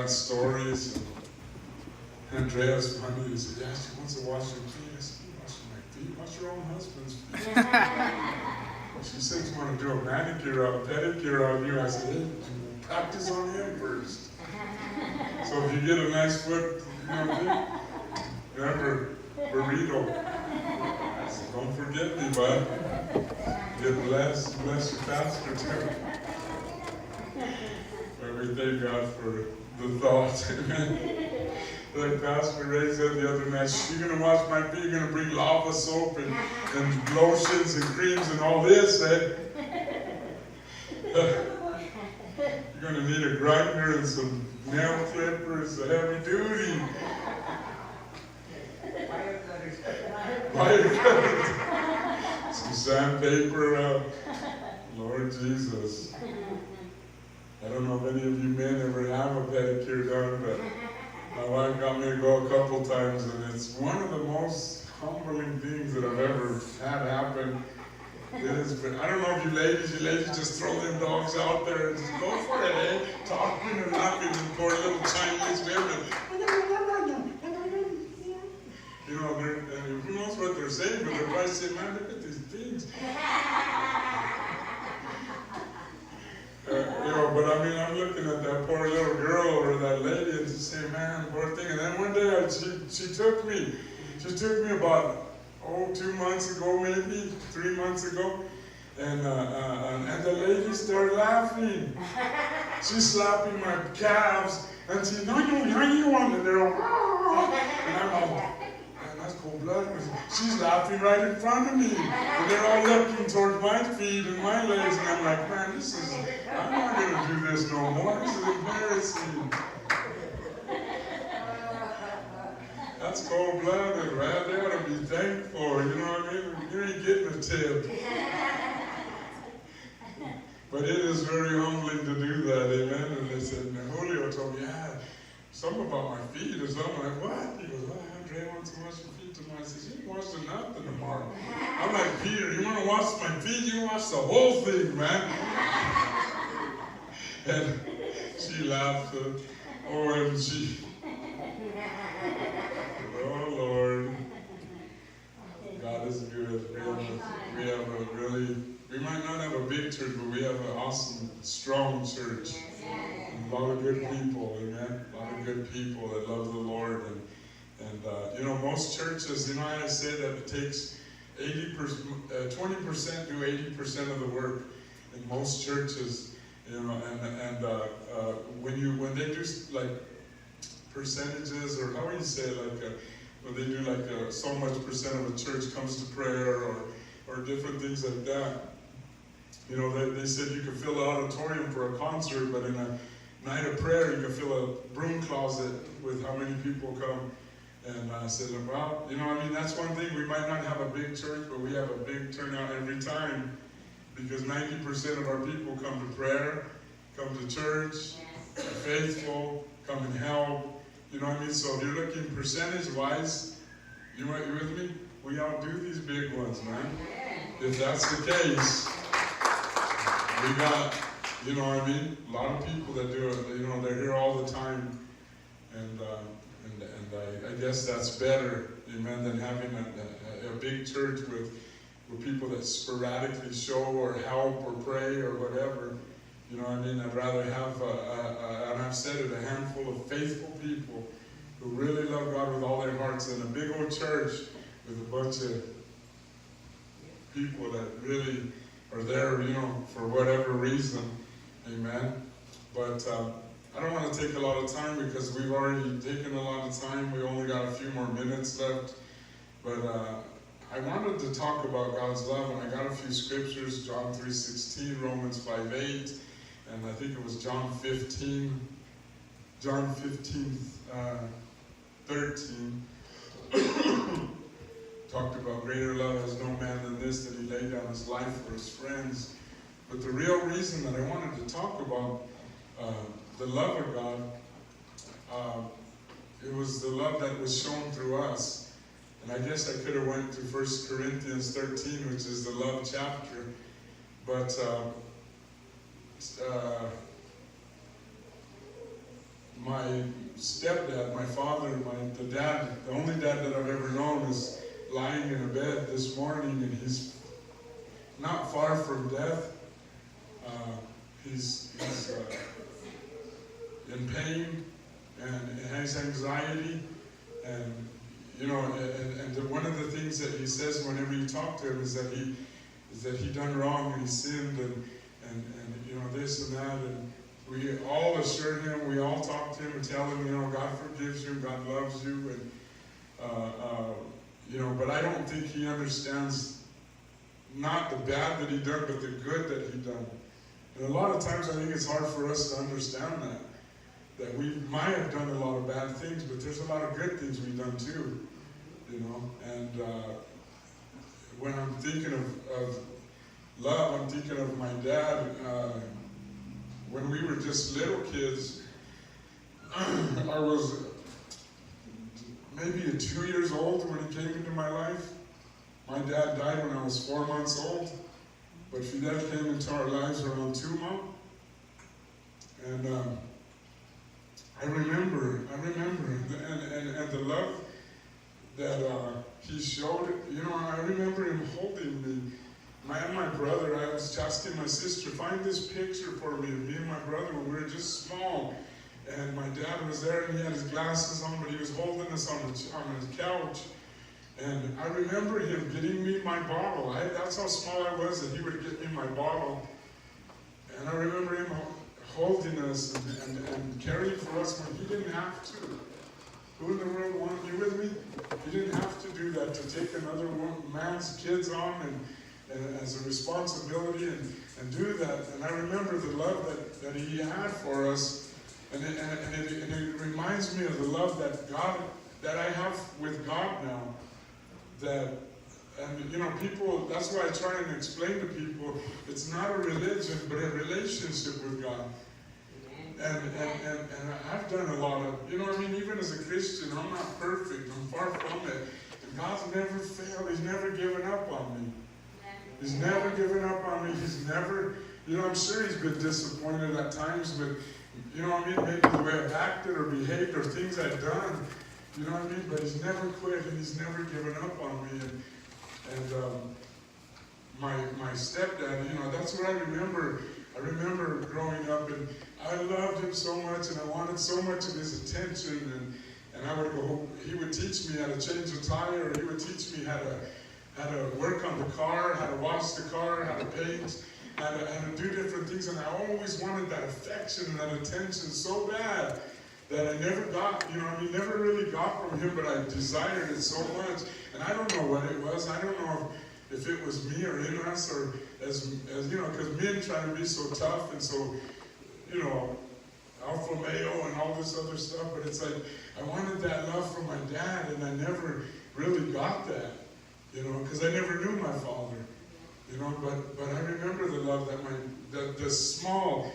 got stories. And Andrea's funny. He said, yeah, she wants to wash her feet. I said, you washing my feet? Wash your own husband's feet. She said, you want to do a manicure or a pedicure on you? I said, hey, practice on him first. So if you get a nice foot, remember, burrito. I said, don't forget me, bud. Get blessed, bless your pastor too. But we thank God for the thought. Amen. Like Pastor Ray said the other night, you're going to wash my feet, you're going to bring lava soap and lotions and creams and all this, eh? You're going to need a grinder and some nail clippers, a heavy duty. Wire cutters. Some sandpaper. Lord Jesus. I don't know if any of you men ever have a pedicure done, but my wife got me to go a couple times, and it's one of the most humbling things that I've ever had happen. It is, but I don't know if you ladies just throw them dogs out there and just go for it, eh? Talking and laughing and pour a little Chinese women. You know, and who knows what they're saying, but they're probably saying, man, look at these things. But I mean, I'm looking at that poor little girl or that lady and just saying, man, poor thing. And then one day she took me about, 2 months ago, maybe 3 months ago, and the lady started laughing. She's slapping my calves, and she's, no, you want it, they're all, and I'm like, man, that's cold blood. She's laughing right in front of me, and they're all looking towards my feet and my legs, and I'm like, man, I'm not going to do this no more. This is embarrassing. That's cold-blooded, right? They ought to be thankful, you know what I mean? You ain't getting a tip. But it is very humbling to do that, amen? And they said, and Julio told me, something about my feet or something. I'm like, what? He goes, Andrea wants to wash your feet tomorrow. I said, you ain't washing nothing tomorrow. I'm like, Peter, you want to wash my feet? You wash the whole thing, man. And she laughed, OMG. Oh, Lord. God is good. We might not have a big church, but we have an awesome, strong church. And a lot of good people, amen? A lot of good people that love the Lord. And most churches, I say that it takes 20% do 80% of the work in most churches. When they do like percentages, or how do you say when they do so much percent of a church comes to prayer, or different things like that. They said you could fill an auditorium for a concert, but in a night of prayer you could fill a broom closet with how many people come. And I said, well, that's one thing. We might not have a big church, but we have a big turnout every time, because 90% of our people come to prayer, come to church, are faithful, come and help. You know what I mean? So if you're looking percentage-wise, you with me? We outdo these big ones, man. If that's the case, we got, you know what I mean? A lot of people that do it, they're here all the time. And I guess that's better, amen, than having a big church with people that sporadically show or help or pray or whatever. You know what I mean? I'd rather have, and I've said it, a handful of faithful people who really love God with all their hearts, than a big old church with a bunch of people that really are there, for whatever reason. Amen. But I don't want to take a lot of time, because we've already taken a lot of time. We only got a few more minutes left. But I wanted to talk about God's love, and I got a few scriptures: John 3:16, Romans 5:8, and I think it was John 15, 13. Talked about greater love has no man than this, that he laid down his life for his friends. But the real reason that I wanted to talk about the love of God, it was the love that was shown through us. And I guess I could have went to 1 Corinthians 13, which is the love chapter. But my stepdad, my father, the dad, the only dad that I've ever known, is lying in a bed this morning, and he's not far from death. He's in pain and has anxiety, and one of the things that he says whenever you talk to him is that he done wrong and he sinned and this and that, and we all assure him, we all talk to him and tell him, God forgives you, God loves you, and but I don't think he understands not the bad that he done, but the good that he done. And a lot of times I think it's hard for us to understand that we might have done a lot of bad things, but there's a lot of good things we've done too, and when I'm thinking of love, I'm thinking of my dad. When we were just little kids, I was maybe 2 years old when he came into my life. My dad died when I was 4 months old, but Fidel came into our lives around 2 months. And I remember, and the love that he showed, I remember him holding me. My brother, I was asking my sister, find this picture for me of me and my brother when we were just small. And my dad was there and he had his glasses on, but he was holding us on his couch. And I remember him getting me my bottle. That's how small I was that he would get me my bottle. And I remember him holding us and caring for us when he didn't have to. Who in the world wanted to be with me? He didn't have to do that, to take another man's kids on and as a responsibility and do that. And I remember the love that he had for us, and it reminds me of the love that I have with God now. People, that's why I try and explain to people, it's not a religion, but a relationship with God. And I've done a lot of, even as a Christian, I'm not perfect, I'm far from it. And God's never failed, He's never given up on me. He's never given up on me. He's never, I'm sure He's been disappointed at times, but, maybe the way I've acted or behaved or things I've done, but He's never quit and He's never given up on me. And my stepdad, that's what I remember. I remember growing up, and I loved him so much, and I wanted so much of his attention, and I would go, he would teach me how to change a tire, or he would teach me how to work on the car, how to wash the car, how to paint, how to do different things. And I always wanted that affection and that attention so bad that I never got, never really got from him, but I desired it so much. And I don't know what it was. I don't know if it was me or in us, or as because men try to be so tough and so, alpha male and all this other stuff. But it's like, I wanted that love from my dad, and I never really got that. Because I never knew my father, but I remember the love that the small,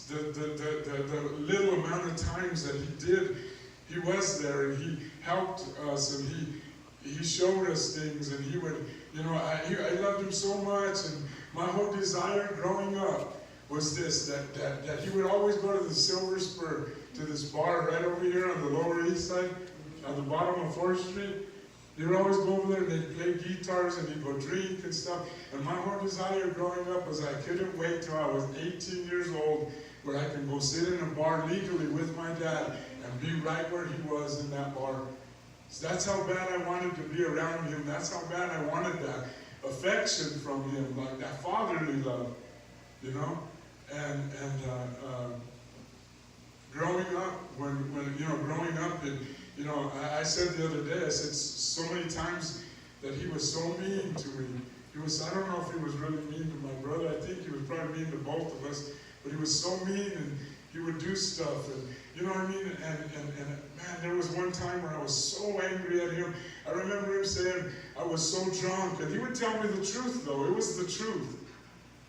the little amount of times that he was there, and he helped us, and he showed us things, and he would, I loved him so much, and my whole desire growing up was this, that he would always go to the Silver Spur, to this bar right over here on the Lower East Side, on the bottom of 4th Street. They would always go over there and they'd play guitars and he'd go drink and stuff. And my whole desire growing up was I couldn't wait till I was 18 years old where I could go sit in a bar legally with my dad and be right where he was in that bar. So that's how bad I wanted to be around him. That's how bad I wanted that affection from him, like that fatherly love, And growing up, growing up and I said the other day, I said so many times that he was so mean to me. I don't know if he was really mean to my brother. I think he was probably mean to both of us. But he was so mean, and he would do stuff, and And man, there was one time where I was so angry at him. I remember him saying I was so drunk, and he would tell me the truth, though. It was the truth.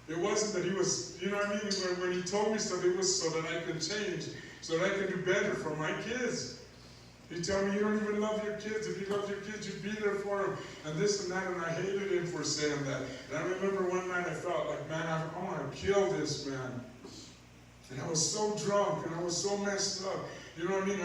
It wasn't that he was, when he told me stuff, it was so that I could change, so that I could do better for my kids. He'd tell me, you don't even love your kids. If you loved your kids, you'd be there for them. And this and that, and I hated him for saying that. And I remember one night I felt like, man, I want to kill this man. And I was so drunk, and I was so messed up. You know what I mean?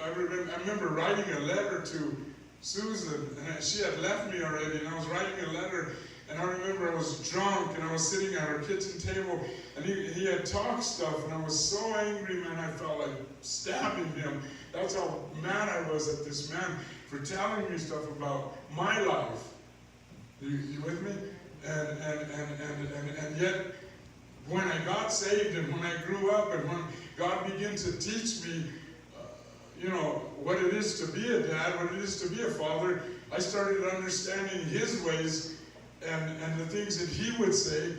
I remember writing a letter to Susan, and she had left me already, and I was writing a letter, and I remember I was drunk, and I was sitting at our kitchen table, and he had talked stuff, and I was so angry, man, I felt like stabbing him. That's how mad I was at this man for telling me stuff about my life. You with me? And yet, when I got saved and when I grew up and when God began to teach me, what it is to be a dad, what it is to be a father, I started understanding his ways, and the things that he would say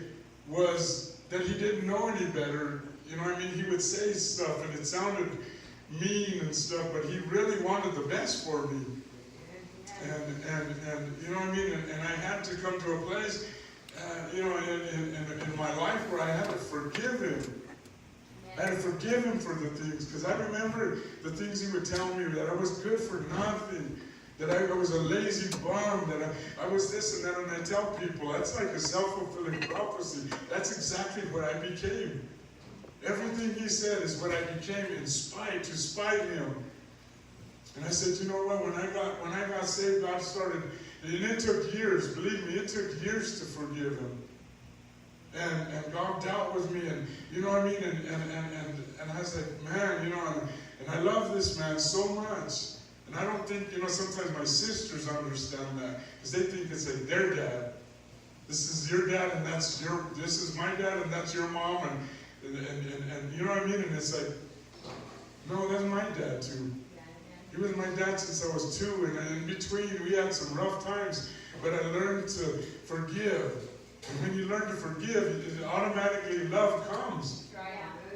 was that he didn't know any better. You know what I mean? He would say stuff and it sounded mean and stuff, but he really wanted the best for me. And you know what I mean? And I had to come to a place, in my life where I had to forgive him. I had to forgive him for the things, because I remember the things he would tell me, that I was good for nothing, that I was a lazy bum, that I was this and that, and I tell people, that's like a self-fulfilling prophecy. That's exactly what I became. Everything he said is what I became to spite him. And I said, you know what, when I got saved, God started, and it took years, believe me, it took years to forgive him. And God dealt with me, and you know what I mean, and I was like, man, and I love this man so much. And I don't think, sometimes my sisters understand that, because they think it's like their dad. This is your dad, and this is my dad, and that's your mom, and you know what I mean? And it's like, no, that's my dad too. He was my dad since I was 2, and in between we had some rough times, but I learned to forgive. And when you learn to forgive, automatically love comes.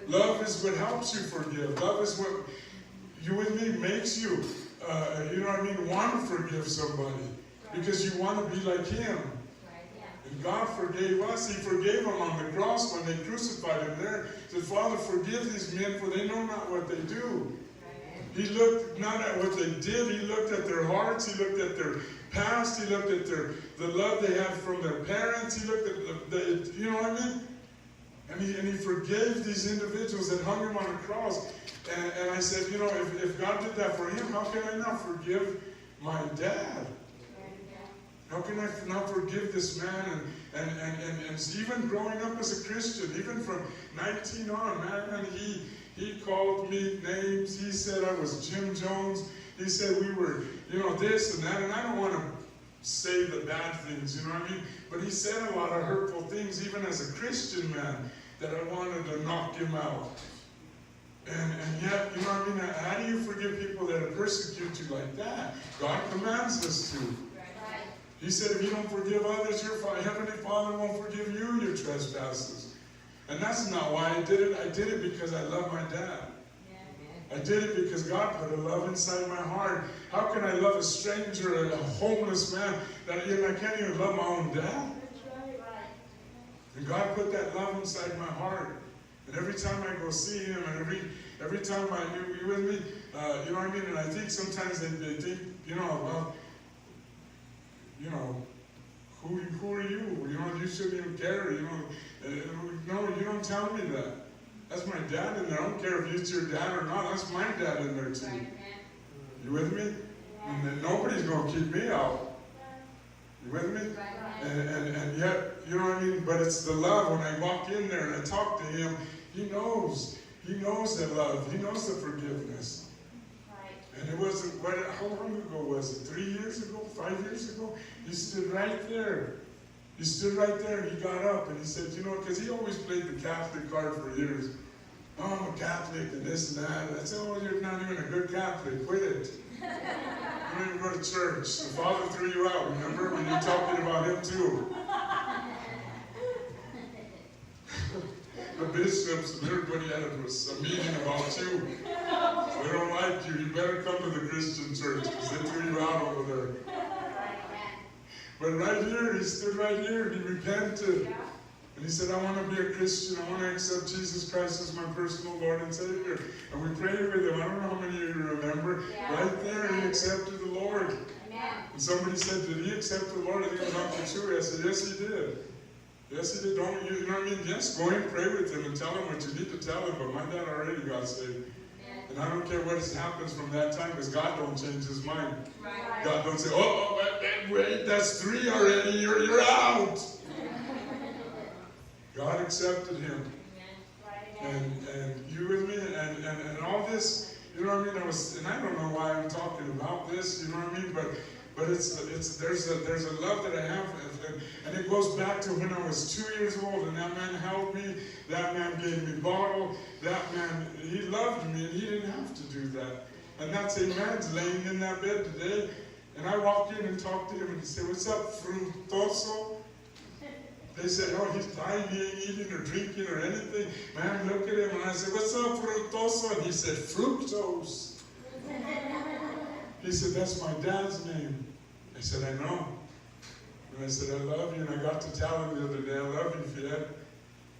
Love is what helps you forgive. Love is what, you with me, makes you, want to forgive somebody. Because you want to be like him. And God forgave us. He forgave them on the cross when they crucified him there. He said, Father, forgive these men, for they know not what they do. He looked not at what they did, he looked at their hearts, he looked at their past, he looked at the love they had from their parents, he looked at the you know what I mean? And he forgave these individuals that hung him on a cross. And I said, if God did that for him, how can I not forgive my dad? How can I not forgive this man? And even growing up as a Christian, even from 19 on, man, he called me names. He said I was Jim Jones. He said we were, this and that. And I don't want to say the bad things, you know what I mean? But he said a lot of hurtful things, even as a Christian man, that I wanted to knock him out. And yet, you know what I mean? How do you forgive people that persecute you like that? God commands us to. He said, if you don't forgive others, your Heavenly Father won't forgive you your trespasses. And that's not why I did it. I did it because I love my dad. I did it because God put a love inside my heart. How can I love a stranger, a homeless man, that I can't even love my own dad? And God put that love inside my heart. And every time I go see him, and every time you with me, you know what I mean? And I think sometimes they think, who are you? You shouldn't even care. No, you don't tell me that. That's my dad in there. I don't care if it's your dad or not. That's my dad in there too. You with me? And then nobody's going to keep me out. You with me? And yet, you know what I mean? But it's the love. When I walk in there and I talk to him, he knows. He knows the love. He knows the forgiveness. And it wasn't, how long ago was it? 3 years ago? 5 years ago? He stood right there. He stood right there and he got up and he said, because he always played the Catholic card for years. Oh, I'm a Catholic and this and that. I said, oh, you're not even a good Catholic. Quit it. You don't even go to church. The Father threw you out, remember? When you're talking about him too. The bishops and everybody had a meeting about you. They don't like you. You better come to the Christian church because they threw you out over there. But right here, he stood right here and he repented. And he said, I want to be a Christian. I want to accept Jesus Christ as my personal Lord and Savior. And we prayed with him. I don't know how many of you remember. Right there, he accepted the Lord. And somebody said, did he accept the Lord? I think it was Uncle Chewy. I said, yes, he did. Yes, he did. Don't you know what I mean? Yes, go and pray with him and tell him what you need to tell him. But my dad already got saved. And I don't care what happens from that time, because God don't change his mind. Right. God don't say, oh, wait, that's 3 already, you're out. God accepted him. And you with me? And all this, you know what I mean? And I don't know why I'm talking about this, you know what I mean? But there's a love that I have, and it goes back to when I was 2 years old, and that man held me, that man gave me bottle, that man, he loved me, and he didn't have to do that. And that same man's laying in that bed today, and I walked in and talked to him, and he said, what's up, fructoso? They said, oh, he's dying, he ain't eating or drinking or anything. Man, look at him, and I said, what's up, fructoso? And he said, fructose. He said, that's my dad's name. I said, I know. And I said, I love you. And I got to tell him the other day, I love you, Fiat.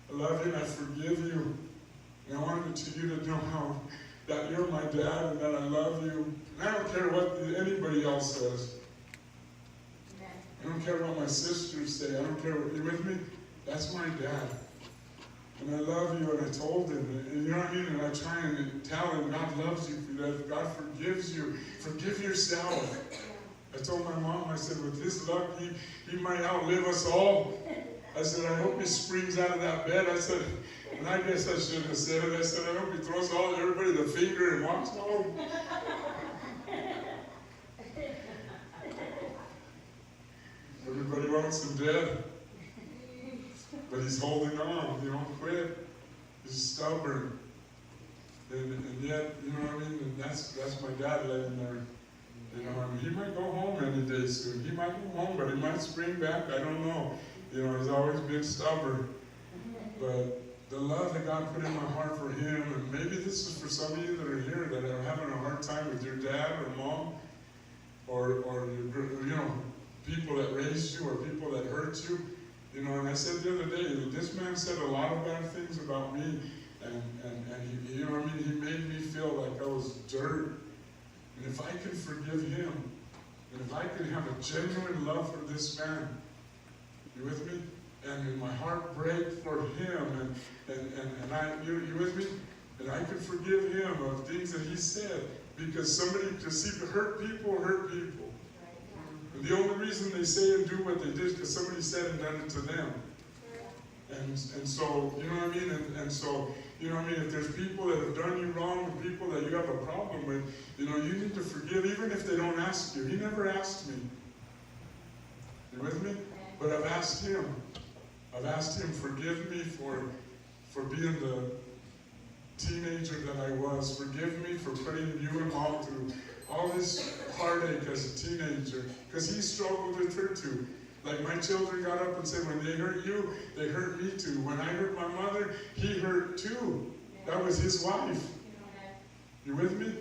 I love you and I forgive you. And I wanted you to know how that you're my dad and that I love you. And I don't care what anybody else says. I don't care what my sisters say. I don't care what, you with me? That's my dad. And I love you, and I told him, and you know what I mean? And I try and tell him, God loves you, that God forgives you. Forgive yourself. I told my mom, I said, with his luck, he might outlive us all. I said, I hope he springs out of that bed. I said, and I guess I shouldn't have said it. I said, I hope he throws everybody the finger and walks home. Everybody wants him dead. But he's holding on, he won't quit. He's stubborn. And yet, you know what I mean? And that's my dad laying there. You know, and he might go home any day soon. He might go home, but he might spring back. I don't know. You know, he's always been stubborn. But the love that God put in my heart for him, and maybe this is for some of you that are here that are having a hard time with your dad or mom, or your, you know, people that raised you or people that hurt you. You know, and I said the other day, this man said a lot of bad things about me, and he, you know what I mean, he made me feel like I was dirt. And if I could forgive him, and if I could have a genuine love for this man, you with me? And in my heart break for him, and I, you with me? And I could forgive him of things that he said, because somebody, because see, hurt people hurt people. And the only reason they say and do what they did is because somebody said and done it to them. And so, you know what I mean? And so, you know what I mean? If there's people that have done you wrong, and people that you have a problem with, you know, you need to forgive even if they don't ask you. He never asked me. You with me? But I've asked him. I've asked him, forgive me for being the teenager that I was. Forgive me for putting you and Mom through all this heartache as a teenager. Because he struggled with her too. Like my children got up and said, when they hurt you, they hurt me too. When I hurt my mother, he hurt too. That was his wife. You with me?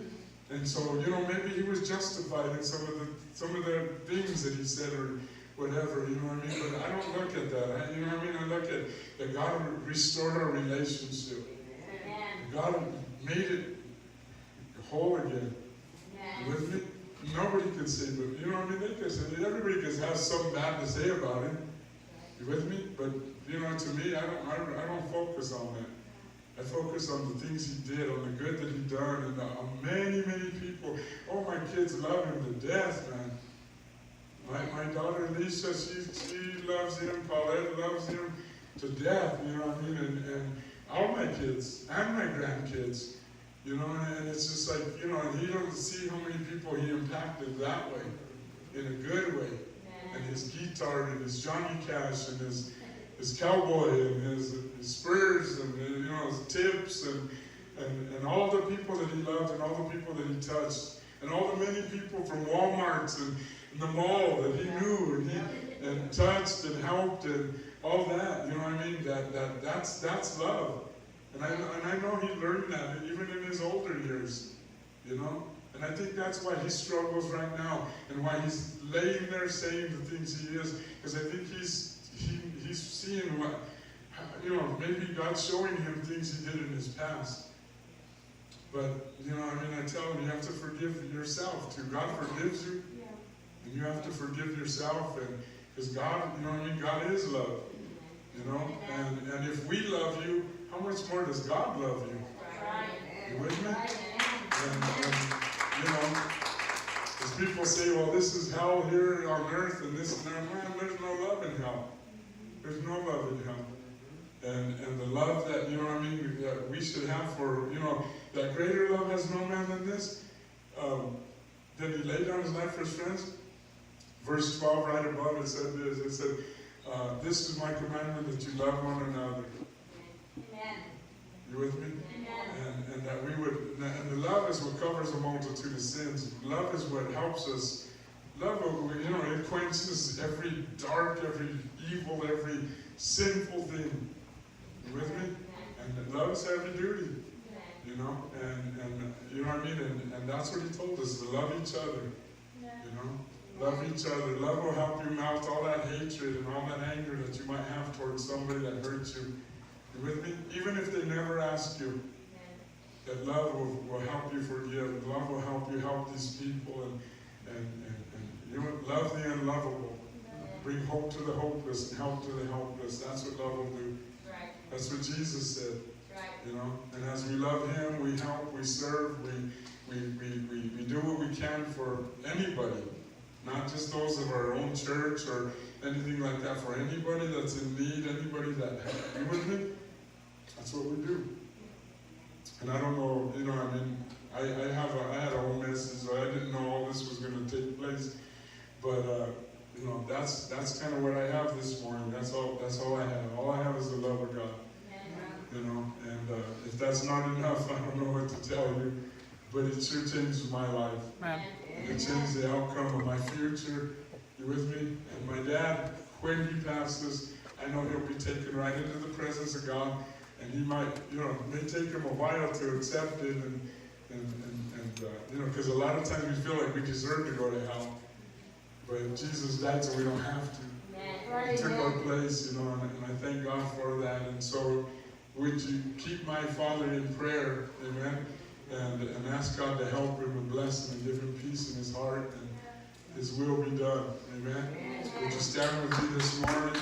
And so, you know, maybe he was justified in some of the things that he said or whatever, you know what I mean? But I don't look at that. You know what I mean? I look at that God restored our relationship. God made it whole again. You with me? Nobody can say, but you know what I mean? They can say, everybody can have something bad to say about it. You with me? But you know, to me, I don't focus on that. I focus on the things he did, on the good that he done, and on many people. Oh, my kids love him to death, man. My daughter Lisa, she loves him. Paulette loves him to death. You know what I mean? And all my kids and my grandkids. You know, and it's just like, you know, and he doesn't see how many people he impacted that way, in a good way. And his guitar and his Johnny Cash and his cowboy and his spurs and, you know, his tips and all the people that he loved and all the people that he touched and all the many people from Walmart and the mall that he knew and touched and helped and all that. You know what I mean? That's love. And I know he learned that even in his older years, you know? And I think that's why he struggles right now and why he's laying there saying the things he is, because I think he's seeing what, you know, maybe God's showing him things he did in his past. But, you know, I mean, I tell him you have to forgive yourself too. God forgives you, and you have to forgive yourself, and because God, you know what I mean, God is love, you know? And if we love you, how much more does God love you? You with me? And you know, as people say, well, this is hell here on earth, and this and that. Man, there's no love in hell. There's no love in hell. And the love that, you know what I mean, that we should have for, you know, that greater love has no man than this. Did he lay down his life for his friends? Verse 12 right above it said this. It said, this is my commandment, that you love one another. Amen. You with me? Amen. And that we would, and the love is what covers a multitude of sins. Love is what helps us. Love, you know, it quenches every dark, every evil, every sinful thing. You with me? And love is heavy duty. You know, and you know what I mean? And that's what he told us, to love each other. You know? Love each other. Love will help you melt all that hatred and all that anger that you might have towards somebody that hurts you. You with me? Even if they never ask you, that love will help you forgive. Love will help you help these people, and you know, love the unlovable. Bring hope to the hopeless and help to the helpless. That's what love will do. That's what Jesus said. You know, and as we love him, we help, we serve, we do what we can for anybody. Not just those of our own church or anything like that. For anybody that's in need, anybody that, you with me? That's what we do. And I don't know, you know, I mean, I had a whole message, so I didn't know all this was going to take place. But, you know, that's kind of what I have this morning. That's all I have. All I have is the love of God. You know, and if that's not enough, I don't know what to tell you. But it sure changed my life. It changed the outcome of my future. You with me? And my dad, when he passes, I know he'll be taken right into the presence of God. And he might, you know, it may take him a while to accept it. And you know, because a lot of times we feel like we deserve to go to hell. But Jesus died so we don't have to. He took our place, you know, and I thank God for that. And so, would you keep my father in prayer, amen, and ask God to help him and bless him and give him peace in his heart, and his will be done, amen. Would you stand with me this morning?